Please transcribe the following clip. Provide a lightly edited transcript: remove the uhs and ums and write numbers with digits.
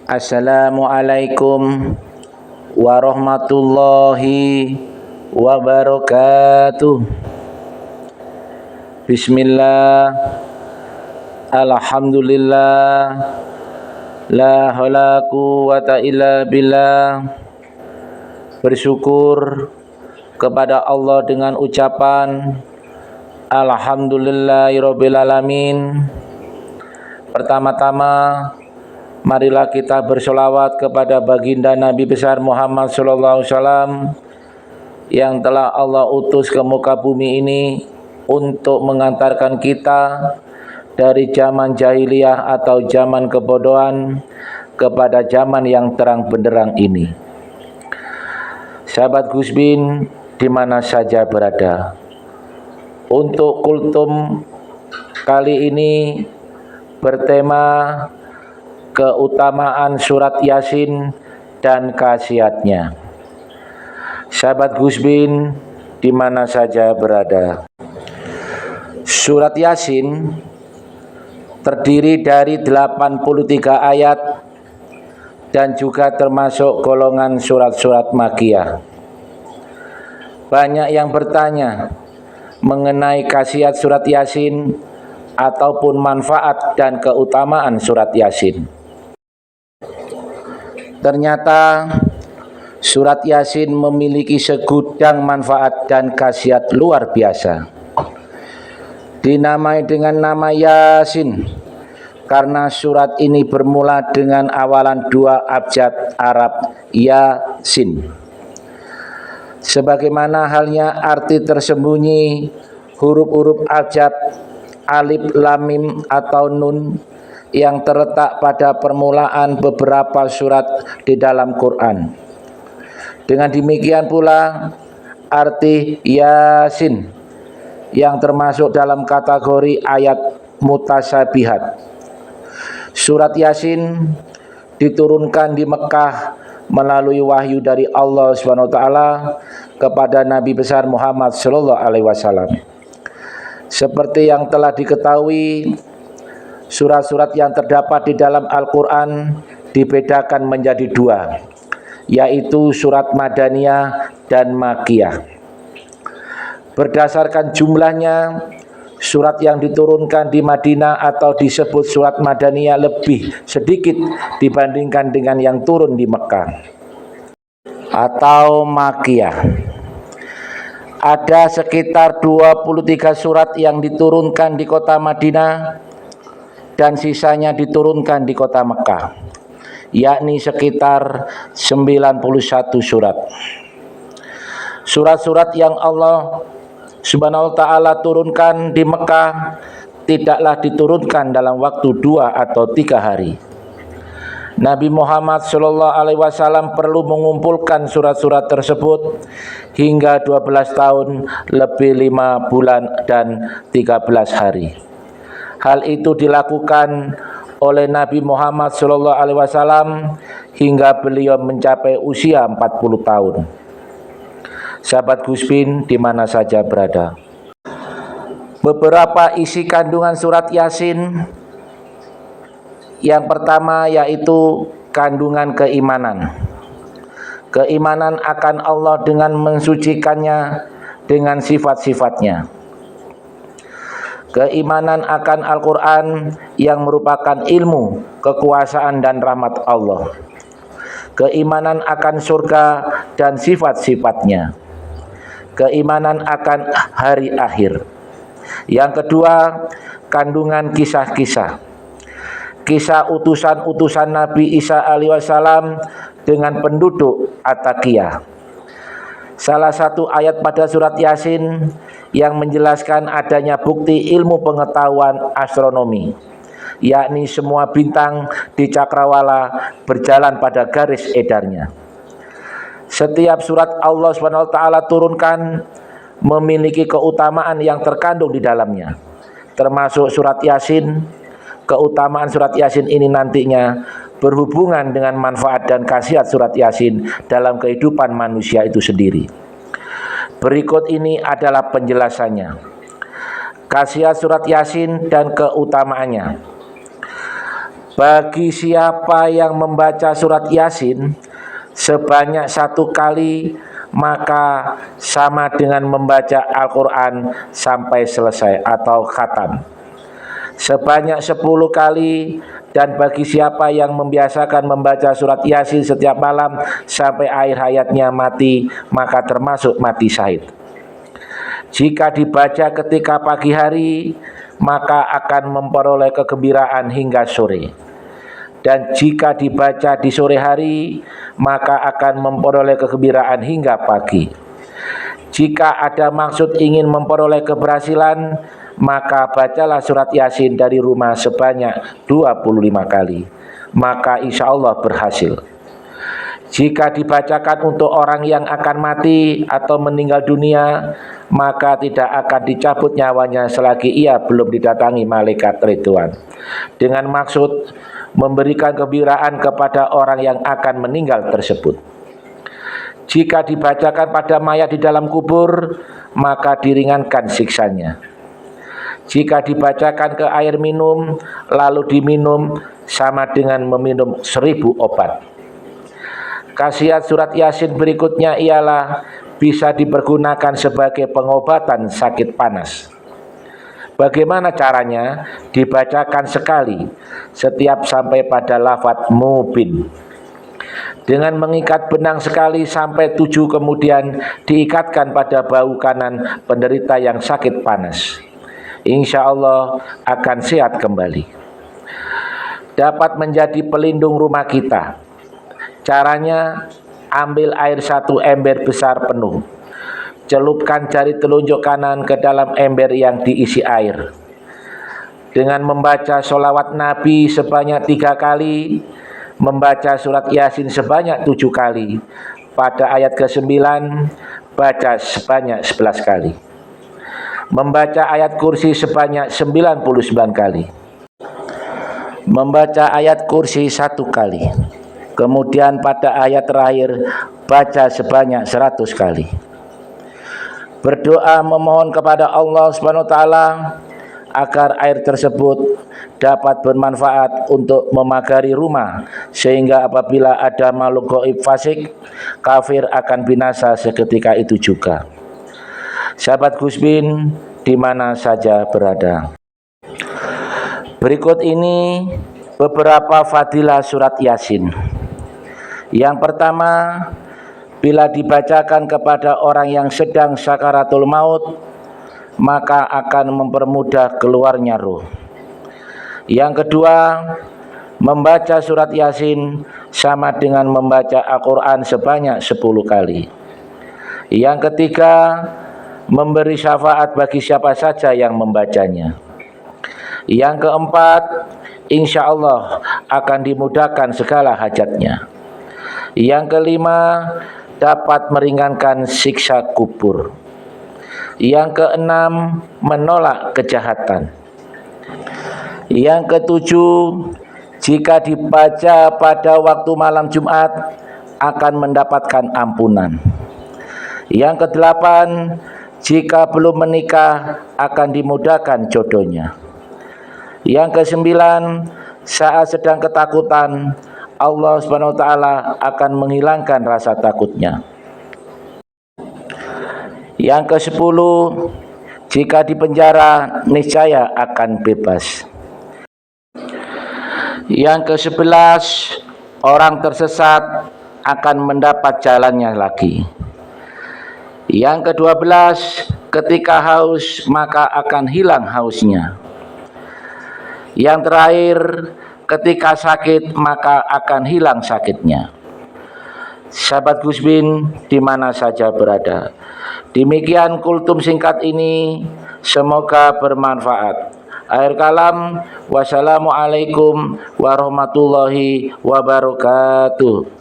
Assalamualaikum warahmatullahi wabarakatuh. Bismillah, alhamdulillah, la haula quwata illa billah. Bersyukur kepada Allah dengan ucapan alhamdulillahirabbil alamin. Pertama-tama, marilah kita bersolawat kepada baginda Nabi besar Muhammad sallallahu alaihi wasallam yang telah Allah utus ke muka bumi ini untuk mengantarkan kita dari zaman jahiliyah atau zaman kebodohan kepada zaman yang terang benderang ini. Sahabat Gus Bin di mana saja berada, untuk kultum kali ini bertema keutamaan surat Yasin dan khasiatnya. Sahabat Gus Bin di mana saja berada, surat Yasin terdiri dari 83 ayat dan juga termasuk golongan surat-surat Makkiyah. Banyak yang bertanya mengenai khasiat surat Yasin ataupun manfaat dan keutamaan surat Yasin. Ternyata surat Yasin memiliki segudang manfaat dan khasiat luar biasa. Dinamai dengan nama Yasin karena surat ini bermula dengan awalan 2 abjad Arab Yasin. Sebagaimana halnya arti tersembunyi huruf-huruf abjad alif, lam, mim atau nun yang terletak pada permulaan beberapa surat di dalam Quran. Dengan demikian pula arti Yasin yang termasuk dalam kategori ayat mutasyabihat. Surat Yasin diturunkan di Mekah melalui wahyu dari Allah Subhanahu wa taala kepada Nabi besar Muhammad sallallahu alaihi wasallam. Seperti yang telah diketahui, surat-surat yang terdapat di dalam Al-Quran dibedakan menjadi 2, yaitu surat Madaniyah dan Makkiyah. Berdasarkan jumlahnya, surat yang diturunkan di Madinah atau disebut surat Madaniyah lebih sedikit dibandingkan dengan yang turun di Mekah atau Makkiyah. Ada sekitar 23 surat yang diturunkan di kota Madinah dan sisanya diturunkan di kota Mekah, yakni sekitar 91 surat. Surat-surat yang Allah Subhanahu wa taala turunkan di Mekah tidaklah diturunkan dalam waktu 2 atau 3 hari. Nabi Muhammad sallallahu alaihi wasallam perlu mengumpulkan surat-surat tersebut hingga 12 tahun lebih 5 bulan dan 13 hari. Hal itu dilakukan oleh Nabi Muhammad sallallahu alaihi wasallam hingga beliau mencapai usia 40 tahun. Sahabat Gus Bin di mana saja berada, beberapa isi kandungan surat Yasin. Yang pertama yaitu kandungan keimanan. Keimanan akan Allah dengan mensucikannya dengan sifat-sifatnya. Keimanan akan Al-Quran yang merupakan ilmu, kekuasaan dan rahmat Allah. Keimanan akan surga dan sifat-sifatnya. Keimanan akan hari akhir. Yang kedua, kandungan kisah-kisah. Kisah utusan-utusan Nabi Isa alaihi wasallam dengan penduduk At-Taqiyah. Salah satu ayat pada surat Yasin yang menjelaskan adanya bukti ilmu pengetahuan astronomi, yakni semua bintang di cakrawala berjalan pada garis edarnya. Setiap surat Allah SWT turunkan memiliki keutamaan yang terkandung di dalamnya, termasuk surat Yasin. Keutamaan surat Yasin ini nantinya berhubungan dengan manfaat dan khasiat surat Yasin dalam kehidupan manusia itu sendiri. Berikut ini adalah penjelasannya. Khasiat surat Yasin dan keutamaannya. Bagi siapa yang membaca surat Yasin sebanyak 1 kali, maka sama dengan membaca Al-Quran sampai selesai atau khatam. Sebanyak 10 kali, dan bagi siapa yang membiasakan membaca surat Yasin setiap malam sampai akhir hayatnya mati, maka termasuk mati syahid. Jika dibaca ketika pagi hari, maka akan memperoleh kegembiraan hingga sore. Dan jika dibaca di sore hari, maka akan memperoleh kegembiraan hingga pagi. Jika ada maksud ingin memperoleh keberhasilan, maka bacalah surat Yasin dari rumah sebanyak 25 kali, maka insya Allah berhasil. Jika dibacakan untuk orang yang akan mati atau meninggal dunia, maka tidak akan dicabut nyawanya selagi ia belum didatangi malaikat Ridwan, dengan maksud memberikan kegembiraan kepada orang yang akan meninggal tersebut. Jika dibacakan pada mayat di dalam kubur, maka diringankan siksanya. Jika dibacakan ke air minum lalu diminum, sama dengan meminum 1000 obat. Khasiat surat Yasin berikutnya ialah bisa dipergunakan sebagai pengobatan sakit panas. Bagaimana caranya? Dibacakan sekali setiap sampai pada lafadz mubin. Dengan mengikat benang sekali sampai 7, kemudian diikatkan pada bahu kanan penderita yang sakit panas. Insya Allah akan sehat kembali. Dapat menjadi pelindung rumah kita. Caranya, ambil air 1 ember besar penuh. Celupkan jari telunjuk kanan ke dalam ember yang diisi air. Dengan membaca sholawat Nabi sebanyak 3 kali, membaca surat Yasin sebanyak 7 kali. Pada ayat ke-9, baca sebanyak 11 kali. Membaca ayat kursi sebanyak 99 kali. Membaca ayat kursi 1 kali. Kemudian pada ayat terakhir baca sebanyak 100 kali. Berdoa memohon kepada Allah Subhanahu wa taala agar air tersebut dapat bermanfaat untuk memagari rumah, sehingga apabila ada makhluk gaib fasik, kafir akan binasa seketika itu juga. Sahabat Gus Bin di mana saja berada. Berikut ini beberapa fadilah surat Yasin. Yang pertama, bila dibacakan kepada orang yang sedang sakaratul maut, maka akan mempermudah keluarnya roh. Yang kedua, membaca surat Yasin sama dengan membaca Al-Quran sebanyak 10 kali. Yang ketiga, memberi syafaat bagi siapa saja yang membacanya. Yang keempat, insya Allah akan dimudahkan segala hajatnya. Yang kelima, dapat meringankan siksa kubur. Yang keenam, menolak kejahatan. Yang ketujuh, jika dibaca pada waktu malam Jumat akan mendapatkan ampunan. Yang kedelapan, jika belum menikah akan dimudahkan jodohnya. Yang kesembilan, saat sedang ketakutan, Allah Subhanahu wa taala akan menghilangkan rasa takutnya. Yang ke-10, jika dipenjara niscaya akan bebas. Yang ke-11, orang tersesat akan mendapat jalannya lagi. Yang ke-12, ketika haus maka akan hilang hausnya. Yang terakhir, ketika sakit maka akan hilang sakitnya. Sahabat Gus Bin di mana saja berada. Demikian kultum singkat ini, semoga bermanfaat. Akhir kalam, wassalamualaikum warahmatullahi wabarakatuh.